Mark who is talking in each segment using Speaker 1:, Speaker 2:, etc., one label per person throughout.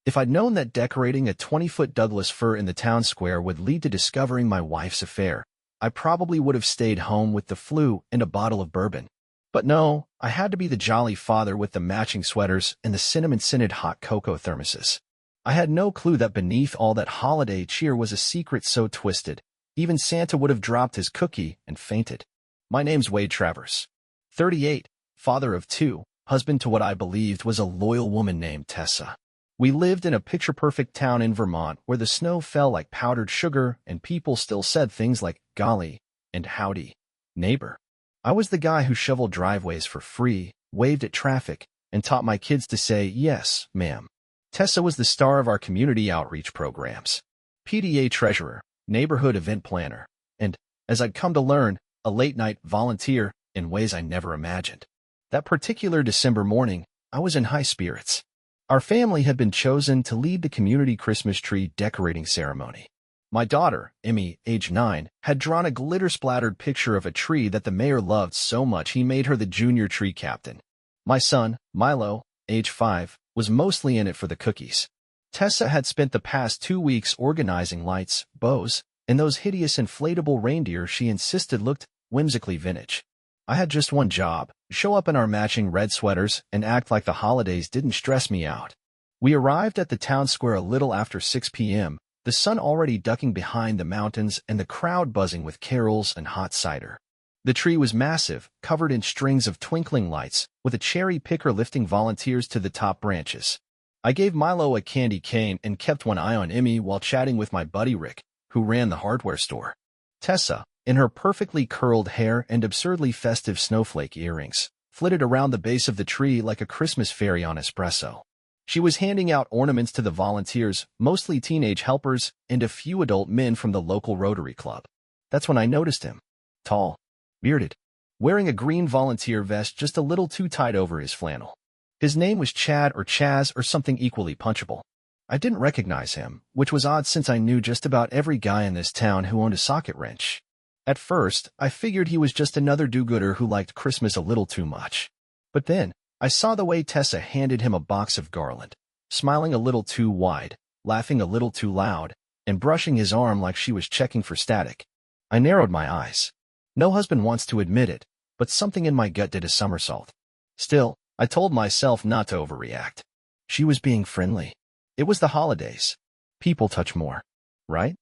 Speaker 1: If I'd known that decorating a 20-foot Douglas fir in the town square would lead to discovering my wife's affair, I probably would have stayed home with the flu and a bottle of bourbon. But no, I had to be the jolly father with the matching sweaters and the cinnamon-scented hot cocoa thermoses. I had no clue that beneath all that holiday cheer was a secret so twisted, even Santa would have dropped his cookie and fainted. My name's Wade Travers. 38, father of 2, husband to what I believed was a loyal woman named Tessa. We lived in a picture-perfect town in Vermont where the snow fell like powdered sugar and people still said things like golly and howdy, neighbor. I was the guy who shoveled driveways for free, waved at traffic, and taught my kids to say yes, ma'am. Tessa was the star of our community outreach programs, PTA treasurer, neighborhood event planner, and, as I'd come to learn, a late-night volunteer in ways I never imagined. That particular December morning, I was in high spirits. Our family had been chosen to lead the community Christmas tree decorating ceremony. My daughter, Emmy, age 9, had drawn a glitter-splattered picture of a tree that the mayor loved so much he made her the junior tree captain. My son, Milo, age 5, was mostly in it for the cookies. Tessa had spent the past 2 weeks organizing lights, bows, and those hideous inflatable reindeer she insisted looked whimsically vintage. I had just one job, show up in our matching red sweaters and act like the holidays didn't stress me out. We arrived at the town square a little after 6 p.m., the sun already ducking behind the mountains and the crowd buzzing with carols and hot cider. The tree was massive, covered in strings of twinkling lights, with a cherry picker lifting volunteers to the top branches. I gave Milo a candy cane and kept one eye on Emmy while chatting with my buddy Rick, who ran the hardware store. Tessa, in her perfectly curled hair and absurdly festive snowflake earrings, flitted around the base of the tree like a Christmas fairy on espresso. She was handing out ornaments to the volunteers, mostly teenage helpers, and a few adult men from the local Rotary Club. That's when I noticed him. Tall, bearded, wearing a green volunteer vest just a little too tight over his flannel. His name was Chad or Chaz or something equally punchable. I didn't recognize him, which was odd since I knew just about every guy in this town who owned a socket wrench. At first, I figured he was just another do-gooder who liked Christmas a little too much. But then, I saw the way Tessa handed him a box of garland, smiling a little too wide, laughing a little too loud, and brushing his arm like she was checking for static. I narrowed my eyes. No husband wants to admit it, but something in my gut did a somersault. Still, I told myself not to overreact. She was being friendly. It was the holidays. People touch more, right?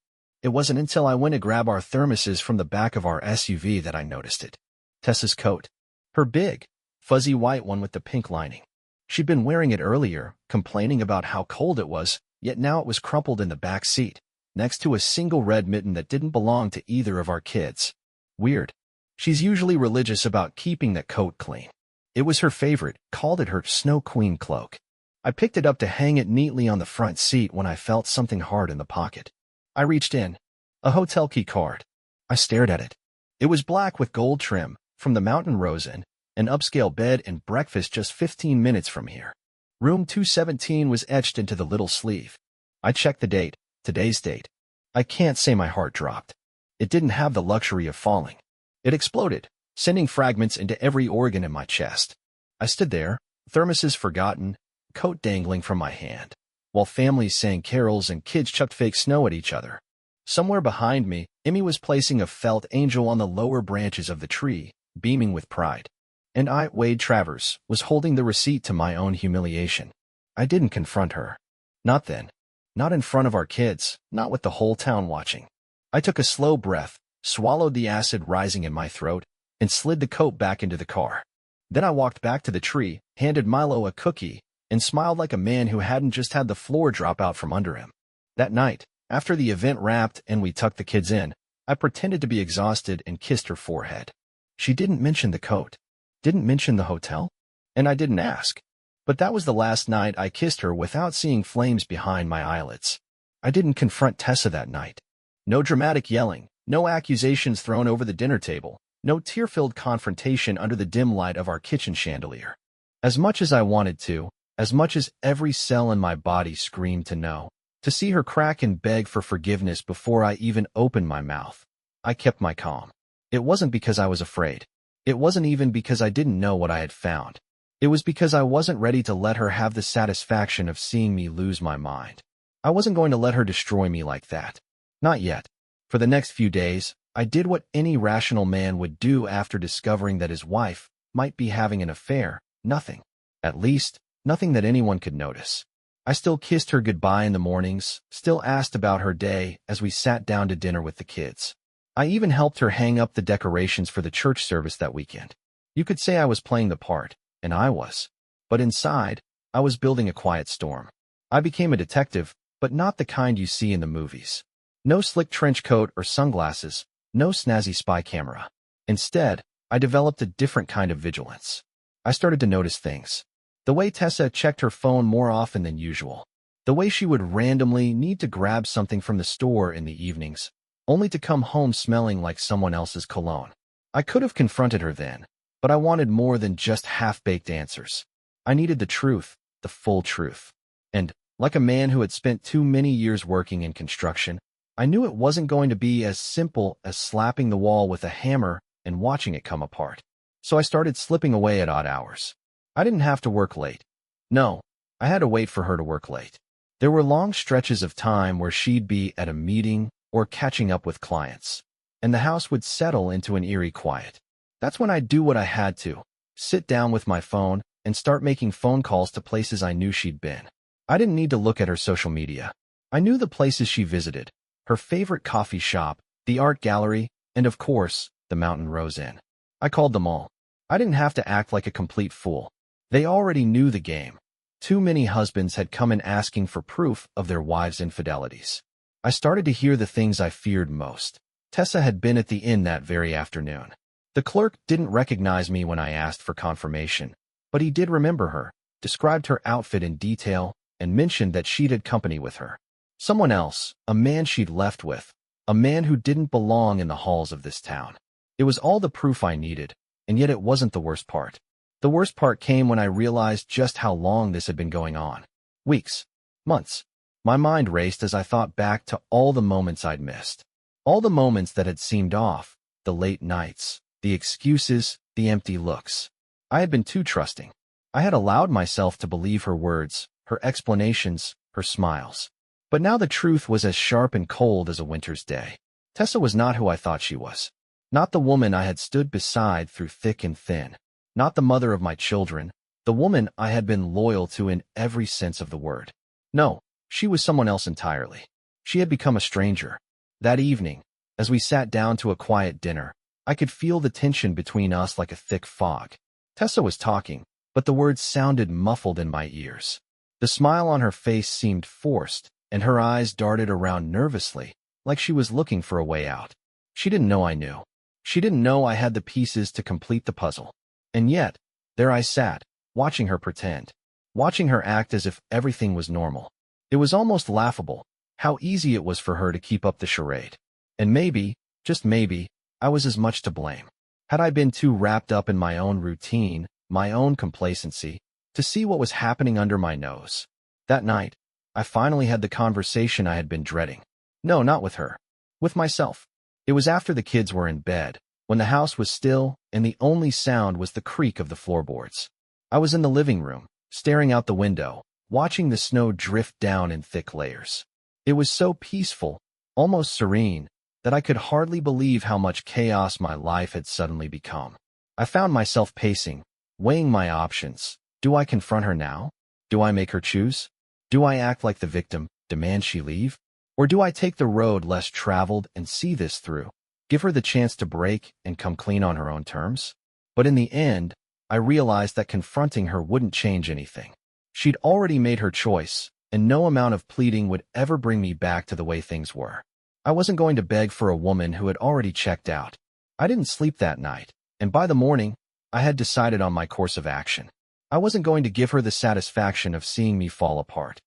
Speaker 1: It wasn't until I went to grab our thermoses from the back of our SUV that I noticed it. Tessa's coat. Her big, fuzzy white one with the pink lining. She'd been wearing it earlier, complaining about how cold it was, yet now it was crumpled in the back seat, next to a single red mitten that didn't belong to either of our kids. Weird. She's usually religious about keeping that coat clean. It was her favorite, called it her Snow Queen cloak. I picked it up to hang it neatly on the front seat when I felt something hard in the pocket. I reached in. A hotel key card. I stared at it. It was black with gold trim, from the Mountain Rose Inn, an upscale bed and breakfast just 15 minutes from here. Room 217 was etched into the little sleeve. I checked the date, today's date. I can't say my heart dropped. It didn't have the luxury of falling. It exploded, sending fragments into every organ in my chest. I stood there, thermoses forgotten, coat dangling from my hand, while families sang carols and kids chucked fake snow at each other. Somewhere behind me, Emmy was placing a felt angel on the lower branches of the tree, beaming with pride. And I, Wade Travers, was holding the receipt to my own humiliation. I didn't confront her. Not then. Not in front of our kids, not with the whole town watching. I took a slow breath, swallowed the acid rising in my throat, and slid the coat back into the car. Then I walked back to the tree, handed Milo a cookie, and smiled like a man who hadn't just had the floor drop out from under him. That night, after the event wrapped and we tucked the kids in, I pretended to be exhausted and kissed her forehead. She didn't mention the coat. Didn't mention the hotel? And I didn't ask. But that was the last night I kissed her without seeing flames behind my eyelids. I didn't confront Tessa that night. No dramatic yelling, no accusations thrown over the dinner table, no tear-filled confrontation under the dim light of our kitchen chandelier. As much as I wanted to, as much as every cell in my body screamed to know, to see her crack and beg for forgiveness before I even opened my mouth, I kept my calm. It wasn't because I was afraid. It wasn't even because I didn't know what I had found. It was because I wasn't ready to let her have the satisfaction of seeing me lose my mind. I wasn't going to let her destroy me like that. Not yet. For the next few days, I did what any rational man would do after discovering that his wife might be having an affair. Nothing. At least, nothing that anyone could notice. I still kissed her goodbye in the mornings, still asked about her day as we sat down to dinner with the kids. I even helped her hang up the decorations for the church service that weekend. You could say I was playing the part, and I was. But inside, I was building a quiet storm. I became a detective, but not the kind you see in the movies. No slick trench coat or sunglasses, no snazzy spy camera. Instead, I developed a different kind of vigilance. I started to notice things. The way Tessa checked her phone more often than usual. The way she would randomly need to grab something from the store in the evenings, only to come home smelling like someone else's cologne. I could have confronted her then, but I wanted more than just half-baked answers. I needed the truth, the full truth. And, like a man who had spent too many years working in construction, I knew it wasn't going to be as simple as slapping the wall with a hammer and watching it come apart. So I started slipping away at odd hours. I didn't have to work late. No, I had to wait for her to work late. There were long stretches of time where she'd be at a meeting or catching up with clients, and the house would settle into an eerie quiet. That's when I'd do what I had to, sit down with my phone and start making phone calls to places I knew she'd been. I didn't need to look at her social media. I knew the places she visited, her favorite coffee shop, the art gallery, and of course, the Mountain Rose Inn. I called them all. I didn't have to act like a complete fool. They already knew the game. Too many husbands had come in asking for proof of their wives' infidelities. I started to hear the things I feared most. Tessa had been at the inn that very afternoon. The clerk didn't recognize me when I asked for confirmation, but he did remember her, described her outfit in detail, and mentioned that she'd had company with her. Someone else, a man she'd left with, a man who didn't belong in the halls of this town. It was all the proof I needed, and yet it wasn't the worst part. The worst part came when I realized just how long this had been going on. Weeks. Months. My mind raced as I thought back to all the moments I'd missed. All the moments that had seemed off, the late nights, the excuses, the empty looks. I had been too trusting. I had allowed myself to believe her words, her explanations, her smiles. But now the truth was as sharp and cold as a winter's day. Tessa was not who I thought she was. Not the woman I had stood beside through thick and thin. Not the mother of my children, the woman I had been loyal to in every sense of the word. No, she was someone else entirely. She had become a stranger. That evening, as we sat down to a quiet dinner, I could feel the tension between us like a thick fog. Tessa was talking, but the words sounded muffled in my ears. The smile on her face seemed forced, and her eyes darted around nervously, like she was looking for a way out. She didn't know I knew. She didn't know I had the pieces to complete the puzzle. And yet, there I sat, watching her pretend, watching her act as if everything was normal. It was almost laughable, how easy it was for her to keep up the charade. And maybe, just maybe, I was as much to blame. Had I been too wrapped up in my own routine, my own complacency, to see what was happening under my nose? That night, I finally had the conversation I had been dreading. No, not with her. With myself. It was after the kids were in bed, when the house was still, and the only sound was the creak of the floorboards. I was in the living room, staring out the window, watching the snow drift down in thick layers. It was so peaceful, almost serene, that I could hardly believe how much chaos my life had suddenly become. I found myself pacing, weighing my options. Do I confront her now? Do I make her choose? Do I act like the victim, demand she leave? Or do I take the road less traveled and see this through? Give her the chance to break and come clean on her own terms? But in the end, I realized that confronting her wouldn't change anything. She'd already made her choice, and no amount of pleading would ever bring me back to the way things were. I wasn't going to beg for a woman who had already checked out. I didn't sleep that night, and by the morning, I had decided on my course of action. I wasn't going to give her the satisfaction of seeing me fall apart.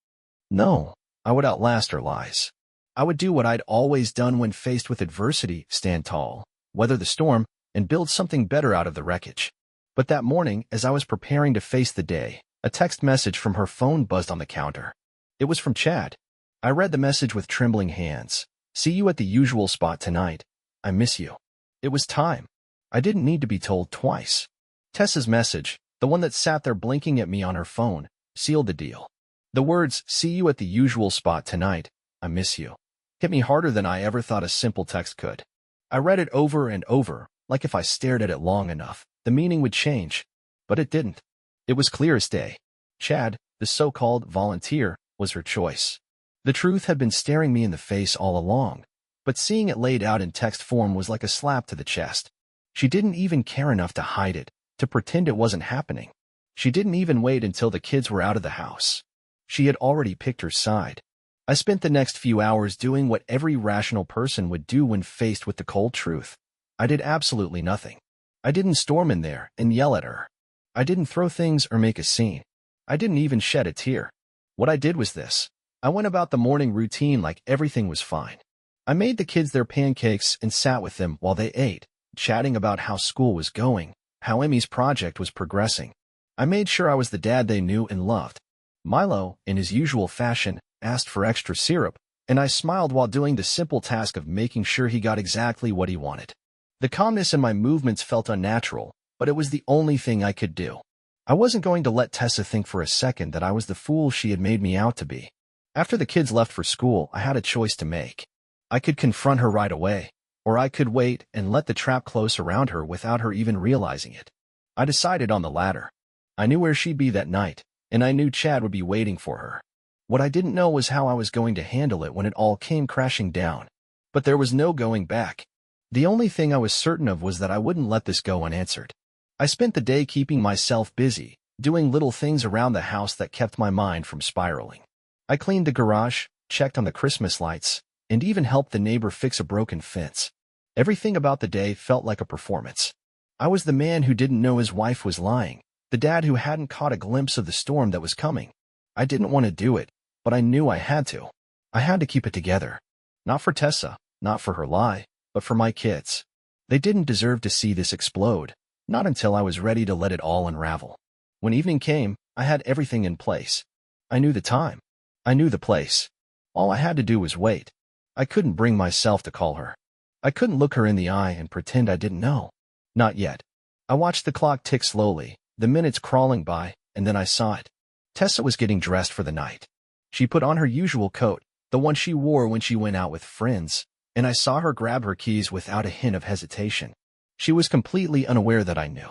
Speaker 1: No, I would outlast her lies. I would do what I'd always done when faced with adversity, stand tall, weather the storm, and build something better out of the wreckage. But that morning, as I was preparing to face the day, a text message from her phone buzzed on the counter. It was from Chad. I read the message with trembling hands. See you at the usual spot tonight. I miss you. It was time. I didn't need to be told twice. Tessa's message, The one that sat there blinking at me on her phone, sealed the deal. The words, "See you at the usual spot tonight, I miss you," hit me harder than I ever thought a simple text could. I read it over and over, like if I stared at it long enough, the meaning would change. But it didn't. It was clear as day. Chad, the so-called volunteer, was her choice. The truth had been staring me in the face all along, but seeing it laid out in text form was like a slap to the chest. She didn't even care enough to hide it, to pretend it wasn't happening. She didn't even wait until the kids were out of the house. She had already picked her side. I spent the next few hours doing what every rational person would do when faced with the cold truth. I did absolutely nothing. I didn't storm in there and yell at her. I didn't throw things or make a scene. I didn't even shed a tear. What I did was this. I went about the morning routine like everything was fine. I made the kids their pancakes and sat with them while they ate, chatting about how school was going, how Emmy's project was progressing. I made sure I was the dad they knew and loved. Milo, in his usual fashion, asked for extra syrup, and I smiled while doing the simple task of making sure he got exactly what he wanted. The calmness in my movements felt unnatural, but it was the only thing I could do. I wasn't going to let Tessa think for a second that I was the fool she had made me out to be. After the kids left for school, I had a choice to make. I could confront her right away, or I could wait and let the trap close around her without her even realizing it. I decided on the latter. I knew where she'd be that night, and I knew Chad would be waiting for her. What I didn't know was how I was going to handle it when it all came crashing down. But there was no going back. The only thing I was certain of was that I wouldn't let this go unanswered. I spent the day keeping myself busy, doing little things around the house that kept my mind from spiraling. I cleaned the garage, checked on the Christmas lights, and even helped the neighbor fix a broken fence. Everything about the day felt like a performance. I was the man who didn't know his wife was lying, the dad who hadn't caught a glimpse of the storm that was coming. I didn't want to do it, but I knew I had to. I had to keep it together. Not for Tessa, not for her lie, but for my kids. They didn't deserve to see this explode, not until I was ready to let it all unravel. When evening came, I had everything in place. I knew the time. I knew the place. All I had to do was wait. I couldn't bring myself to call her. I couldn't look her in the eye and pretend I didn't know. Not yet. I watched the clock tick slowly, the minutes crawling by, and then I saw it. Tessa was getting dressed for the night. She put on her usual coat, the one she wore when she went out with friends, and I saw her grab her keys without a hint of hesitation. She was completely unaware that I knew.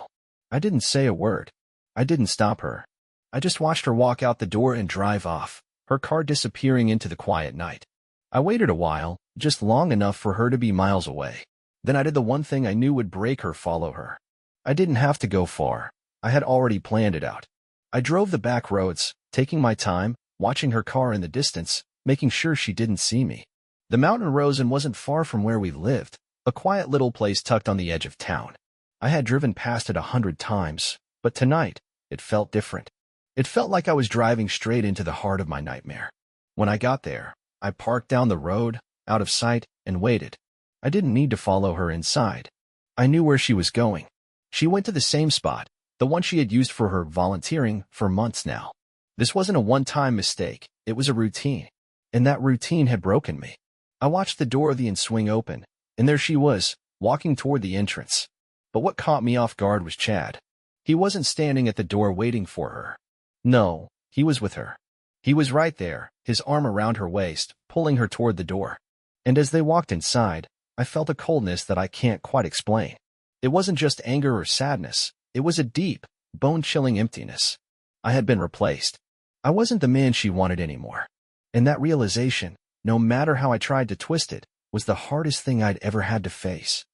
Speaker 1: I didn't say a word. I didn't stop her. I just watched her walk out the door and drive off, her car disappearing into the quiet night. I waited a while, just long enough for her to be miles away. Then I did the one thing I knew would break her: follow her. I didn't have to go far. I had already planned it out. I drove the back roads, taking my time, watching her car in the distance, making sure she didn't see me. The mountain rose and wasn't far from where we lived, a quiet little place tucked on the edge of town. I had driven past it 100 times, but tonight, it felt different. It felt like I was driving straight into the heart of my nightmare. When I got there, I parked down the road, out of sight, and waited. I didn't need to follow her inside. I knew where she was going. She went to the same spot, the one she had used for her volunteering for months now. This wasn't a one-time mistake, it was a routine. And that routine had broken me. I watched the door of the inn swing open, and there she was, walking toward the entrance. But what caught me off guard was Chad. He wasn't standing at the door waiting for her. No, he was with her. He was right there, his arm around her waist, pulling her toward the door. And as they walked inside, I felt a coldness that I can't quite explain. It wasn't just anger or sadness, it was a deep, bone-chilling emptiness. I had been replaced. I wasn't the man she wanted anymore. And that realization, no matter how I tried to twist it, was the hardest thing I'd ever had to face.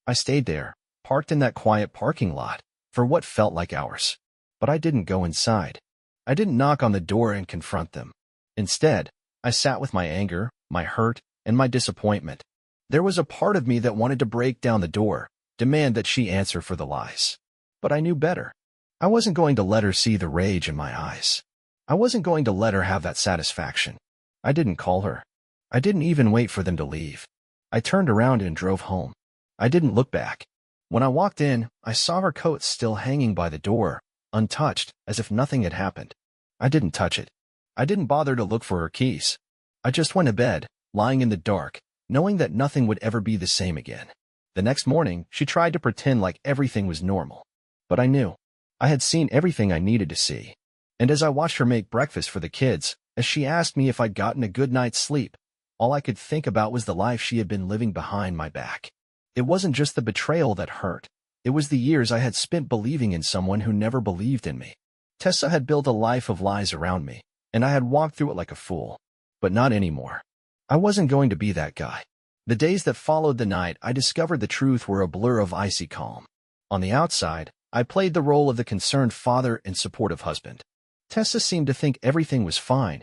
Speaker 1: I stayed there, parked in that quiet parking lot, for what felt like hours. But I didn't go inside. I didn't knock on the door and confront them. Instead, I sat with my anger, my hurt, and my disappointment. There was a part of me that wanted to break down the door, demand that she answer for the lies. But I knew better. I wasn't going to let her see the rage in my eyes. I wasn't going to let her have that satisfaction. I didn't call her. I didn't even wait for them to leave. I turned around and drove home. I didn't look back. When I walked in, I saw her coat still hanging by the door, untouched, as if nothing had happened. I didn't touch it. I didn't bother to look for her keys. I just went to bed, lying in the dark, knowing that nothing would ever be the same again. The next morning, she tried to pretend like everything was normal. But I knew. I had seen everything I needed to see. And as I watched her make breakfast for the kids, as she asked me if I'd gotten a good night's sleep, all I could think about was the life she had been living behind my back. It wasn't just the betrayal that hurt. It was the years I had spent believing in someone who never believed in me. Tessa had built a life of lies around me, and I had walked through it like a fool. But not anymore. I wasn't going to be that guy. The days that followed the night I discovered the truth were a blur of icy calm. On the outside, I played the role of the concerned father and supportive husband. Tessa seemed to think everything was fine,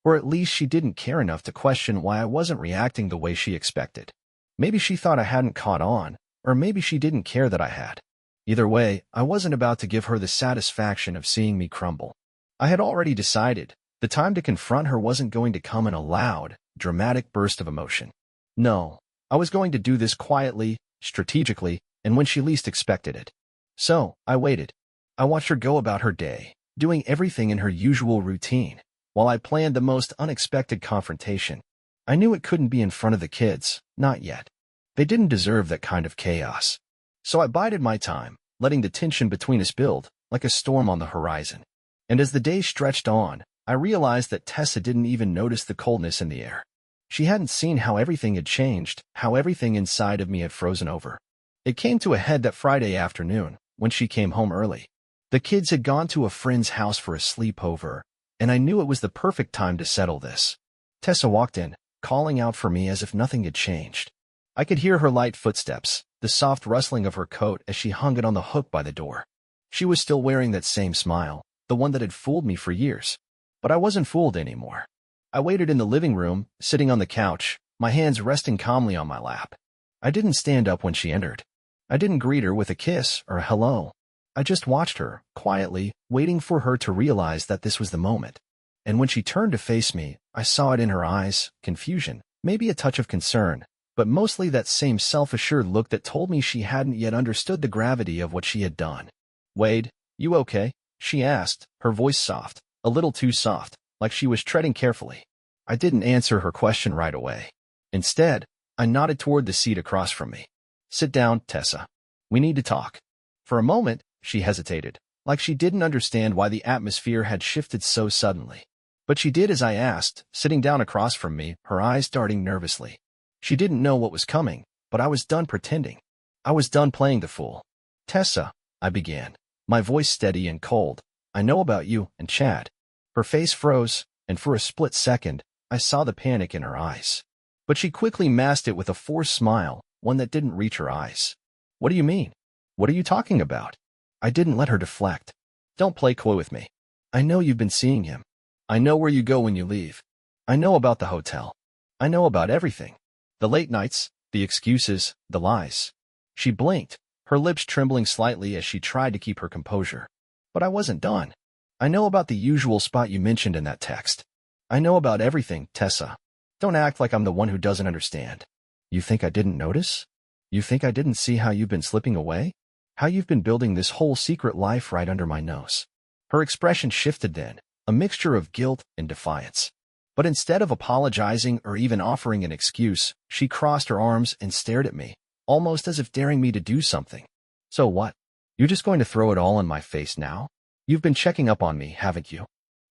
Speaker 1: or at least she didn't care enough to question why I wasn't reacting the way she expected. Maybe she thought I hadn't caught on, or maybe she didn't care that I had. Either way, I wasn't about to give her the satisfaction of seeing me crumble. I had already decided the time to confront her wasn't going to come in a loud, dramatic burst of emotion. No, I was going to do this quietly, strategically, and when she least expected it. So, I waited. I watched her go about her day, doing everything in her usual routine, while I planned the most unexpected confrontation. I knew it couldn't be in front of the kids, not yet. They didn't deserve that kind of chaos. So I bided my time, letting the tension between us build, like a storm on the horizon. And as the day stretched on, I realized that Tessa didn't even notice the coldness in the air. She hadn't seen how everything had changed, how everything inside of me had frozen over. It came to a head that Friday afternoon, when she came home early. The kids had gone to a friend's house for a sleepover, and I knew it was the perfect time to settle this. Tessa walked in, calling out for me as if nothing had changed. I could hear her light footsteps, the soft rustling of her coat as she hung it on the hook by the door. She was still wearing that same smile, the one that had fooled me for years. But I wasn't fooled anymore. I waited in the living room, sitting on the couch, my hands resting calmly on my lap. I didn't stand up when she entered. I didn't greet her with a kiss or a hello. I just watched her, quietly, waiting for her to realize that this was the moment. And when she turned to face me, I saw it in her eyes, confusion, maybe a touch of concern, but mostly that same self-assured look that told me she hadn't yet understood the gravity of what she had done. "Wade, you okay?" she asked, her voice soft, a little too soft, like she was treading carefully. I didn't answer her question right away. Instead, I nodded toward the seat across from me. "Sit down, Tessa. We need to talk." For a moment, she hesitated, like she didn't understand why the atmosphere had shifted so suddenly. But she did as I asked, sitting down across from me, her eyes darting nervously. She didn't know what was coming, but I was done pretending. I was done playing the fool. "Tessa," I began, my voice steady and cold, "I know about you and Chad." Her face froze, and for a split second, I saw the panic in her eyes. But she quickly masked it with a forced smile, one that didn't reach her eyes. "What do you mean? What are you talking about?" I didn't let her deflect. "Don't play coy with me. I know you've been seeing him. I know where you go when you leave. I know about the hotel. I know about everything. The late nights, the excuses, the lies." She blinked, her lips trembling slightly as she tried to keep her composure. But I wasn't done. "I know about the usual spot you mentioned in that text. I know about everything, Tessa. Don't act like I'm the one who doesn't understand. You think I didn't notice? You think I didn't see how you've been slipping away? How you've been building this whole secret life right under my nose?" Her expression shifted then, a mixture of guilt and defiance. But instead of apologizing or even offering an excuse, she crossed her arms and stared at me, almost as if daring me to do something. "So what? You're just going to throw it all in my face now? You've been checking up on me, haven't you?"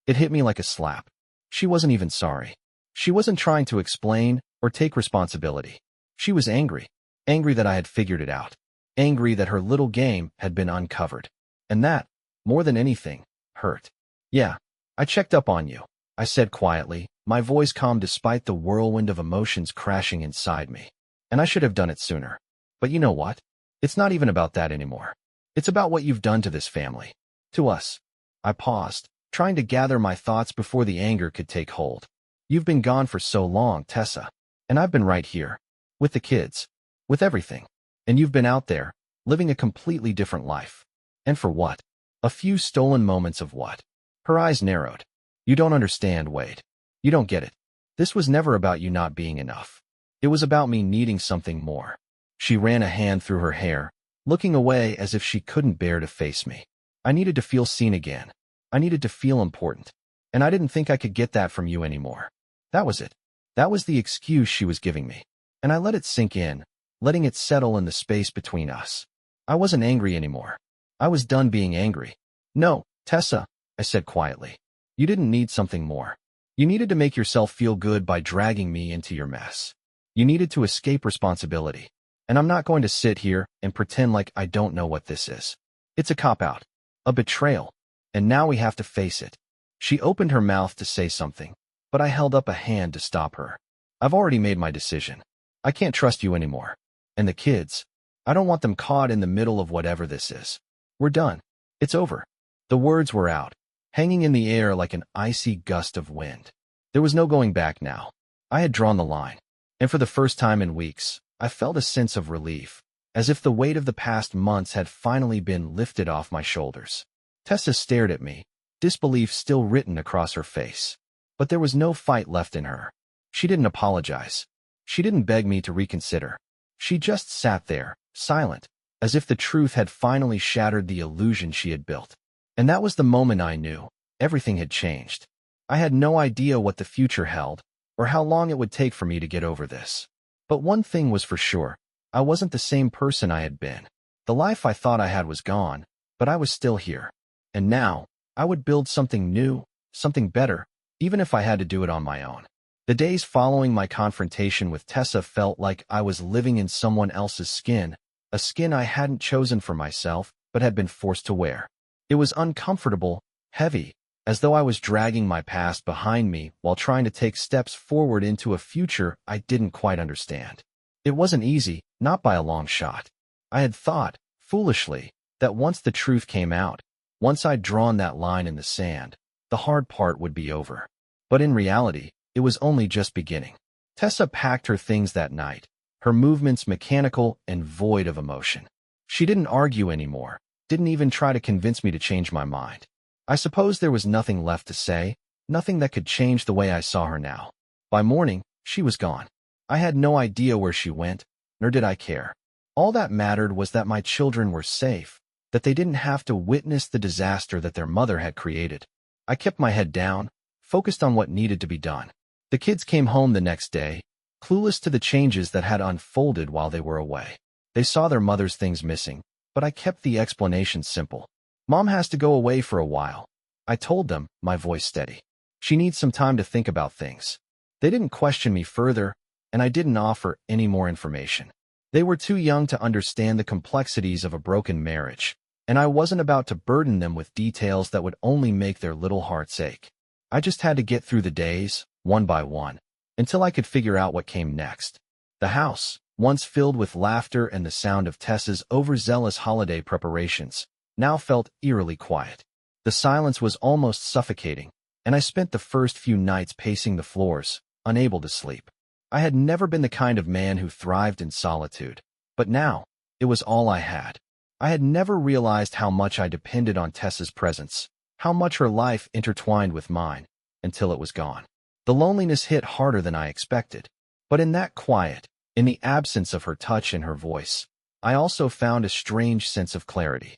Speaker 1: It hit me like a slap. She wasn't even sorry. She wasn't trying to explain or take responsibility. She was angry. Angry that I had figured it out. Angry that her little game had been uncovered. And that, more than anything, hurt. "Yeah, I checked up on you," I said quietly, my voice calm despite the whirlwind of emotions crashing inside me. "And I should have done it sooner. But you know what? It's not even about that anymore. It's about what you've done to this family. To us." I paused, trying to gather my thoughts before the anger could take hold. "You've been gone for so long, Tessa. And I've been right here. With the kids. With everything. And you've been out there, living a completely different life. And for what? A few stolen moments of what?" Her eyes narrowed. "You don't understand, Wade. You don't get it. This was never about you not being enough. It was about me needing something more." She ran a hand through her hair, looking away as if she couldn't bear to face me. "I needed to feel seen again. I needed to feel important. And I didn't think I could get that from you anymore. That was it. That was the excuse she was giving me. And I let it sink in, letting it settle in the space between us. I wasn't angry anymore. I was done being angry. No, Tessa, I said quietly. You didn't need something more. You needed to make yourself feel good by dragging me into your mess. You needed to escape responsibility. And I'm not going to sit here and pretend like I don't know what this is. It's a cop-out. A betrayal. And now we have to face it. She opened her mouth to say something, but I held up a hand to stop her. I've already made my decision. I can't trust you anymore. And the kids, I don't want them caught in the middle of whatever this is. We're done. It's over. The words were out, hanging in the air like an icy gust of wind. There was no going back now. I had drawn the line. And for the first time in weeks, I felt a sense of relief, as if the weight of the past months had finally been lifted off my shoulders. Tessa stared at me, disbelief still written across her face. But there was no fight left in her. She didn't apologize. She didn't beg me to reconsider. She just sat there, silent, as if the truth had finally shattered the illusion she had built. And that was the moment I knew everything had changed. I had no idea what the future held, or how long it would take for me to get over this. But one thing was for sure, I wasn't the same person I had been. The life I thought I had was gone, but I was still here. And now, I would build something new, something better, even if I had to do it on my own. The days following my confrontation with Tessa felt like I was living in someone else's skin, a skin I hadn't chosen for myself, but had been forced to wear. It was uncomfortable, heavy, as though I was dragging my past behind me while trying to take steps forward into a future I didn't quite understand. It wasn't easy, not by a long shot. I had thought, foolishly, that once the truth came out, once I'd drawn that line in the sand, the hard part would be over. But in reality, it was only just beginning. Tessa packed her things that night, her movements mechanical and void of emotion. She didn't argue anymore, didn't even try to convince me to change my mind. I suppose there was nothing left to say, nothing that could change the way I saw her now. By morning, she was gone. I had no idea where she went, nor did I care. All that mattered was that my children were safe, that they didn't have to witness the disaster that their mother had created. I kept my head down, focused on what needed to be done. The kids came home the next day, clueless to the changes that had unfolded while they were away. They saw their mother's things missing, but I kept the explanation simple. Mom has to go away for a while. I told them, my voice steady. She needs some time to think about things. They didn't question me further, and I didn't offer any more information. They were too young to understand the complexities of a broken marriage, and I wasn't about to burden them with details that would only make their little hearts ache. I just had to get through the days, one by one, until I could figure out what came next. The house, once filled with laughter and the sound of Tessa's overzealous holiday preparations, now felt eerily quiet. The silence was almost suffocating, and I spent the first few nights pacing the floors, unable to sleep. I had never been the kind of man who thrived in solitude, but now, it was all I had. I had never realized how much I depended on Tessa's presence, how much her life intertwined with mine, until it was gone. The loneliness hit harder than I expected, but in that quiet, in the absence of her touch and her voice, I also found a strange sense of clarity.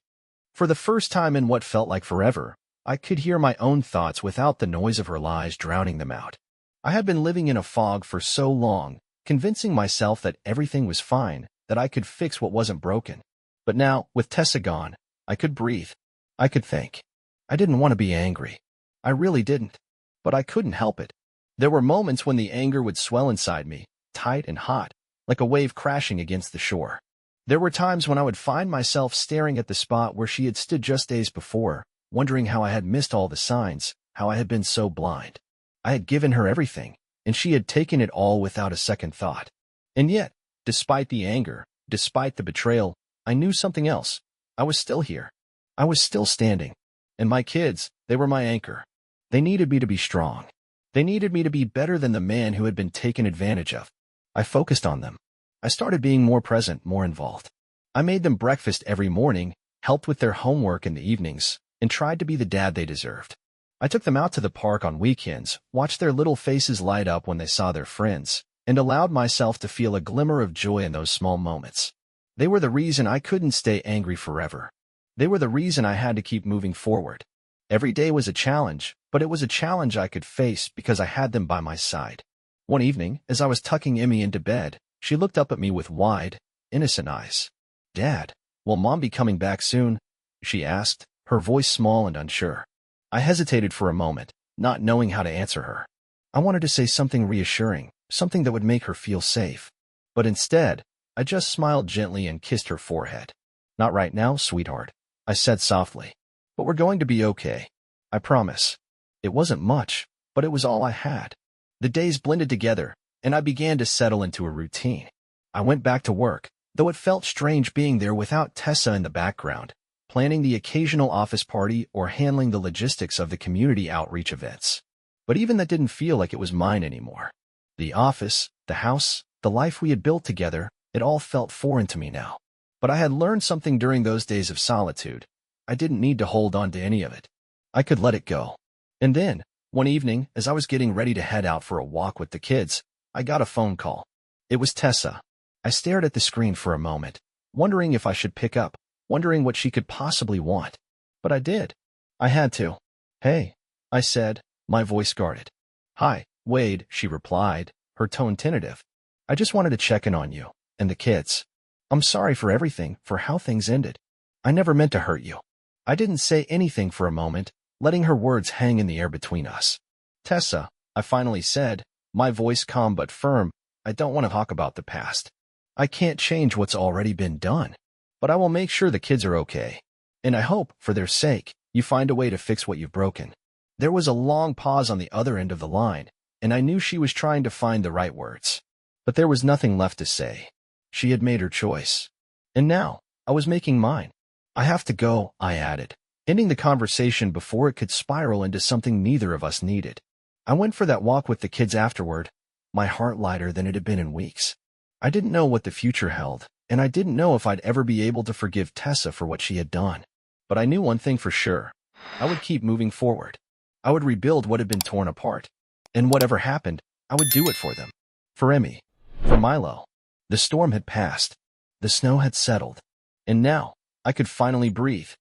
Speaker 1: For the first time in what felt like forever, I could hear my own thoughts without the noise of her lies drowning them out. I had been living in a fog for so long, convincing myself that everything was fine, that I could fix what wasn't broken. But now, with Tessa gone, I could breathe. I could think. I didn't want to be angry. I really didn't. But I couldn't help it. There were moments when the anger would swell inside me, tight and hot, like a wave crashing against the shore. There were times when I would find myself staring at the spot where she had stood just days before, wondering how I had missed all the signs, how I had been so blind. I had given her everything, and she had taken it all without a second thought. And yet, despite the anger, despite the betrayal, I knew something else. I was still here. I was still standing. And my kids, they were my anchor. They needed me to be strong. They needed me to be better than the man who had been taken advantage of. I focused on them. I started being more present, more involved. I made them breakfast every morning, helped with their homework in the evenings, and tried to be the dad they deserved. I took them out to the park on weekends, watched their little faces light up when they saw their friends, and allowed myself to feel a glimmer of joy in those small moments. They were the reason I couldn't stay angry forever. They were the reason I had to keep moving forward. Every day was a challenge, but it was a challenge I could face because I had them by my side. One evening, as I was tucking Emmy into bed, she looked up at me with wide, innocent eyes. "Dad, will Mom be coming back soon?" she asked, her voice small and unsure. I hesitated for a moment, not knowing how to answer her. I wanted to say something reassuring, something that would make her feel safe. But instead, I just smiled gently and kissed her forehead. "Not right now, sweetheart," I said softly. "But we're going to be okay. I promise." It wasn't much, but it was all I had. The days blended together, and I began to settle into a routine. I went back to work, though it felt strange being there without Tessa in the background, planning the occasional office party or handling the logistics of the community outreach events. But even that didn't feel like it was mine anymore. The office, the house, the life we had built together, it all felt foreign to me now. But I had learned something during those days of solitude. I didn't need to hold on to any of it. I could let it go. And then, one evening, as I was getting ready to head out for a walk with the kids, I got a phone call. It was Tessa. I stared at the screen for a moment, wondering if I should pick up, wondering what she could possibly want. But I did. I had to. "Hey," I said, my voice guarded. "Hi, Wade," she replied, her tone tentative. "I just wanted to check in on you, and the kids. I'm sorry for everything, for how things ended. I never meant to hurt you." I didn't say anything for a moment, letting her words hang in the air between us. "Tessa," I finally said, my voice calm but firm, "I don't want to talk about the past. I can't change what's already been done. But I will make sure the kids are okay. And I hope, for their sake, you find a way to fix what you've broken." There was a long pause on the other end of the line, and I knew she was trying to find the right words. But there was nothing left to say. She had made her choice. And now, I was making mine. "I have to go," I added, ending the conversation before it could spiral into something neither of us needed. I went for that walk with the kids afterward, my heart lighter than it had been in weeks. I didn't know what the future held, and I didn't know if I'd ever be able to forgive Tessa for what she had done. But I knew one thing for sure. I would keep moving forward. I would rebuild what had been torn apart. And whatever happened, I would do it for them. For Emmy. For Milo. The storm had passed. The snow had settled. And now, I could finally breathe.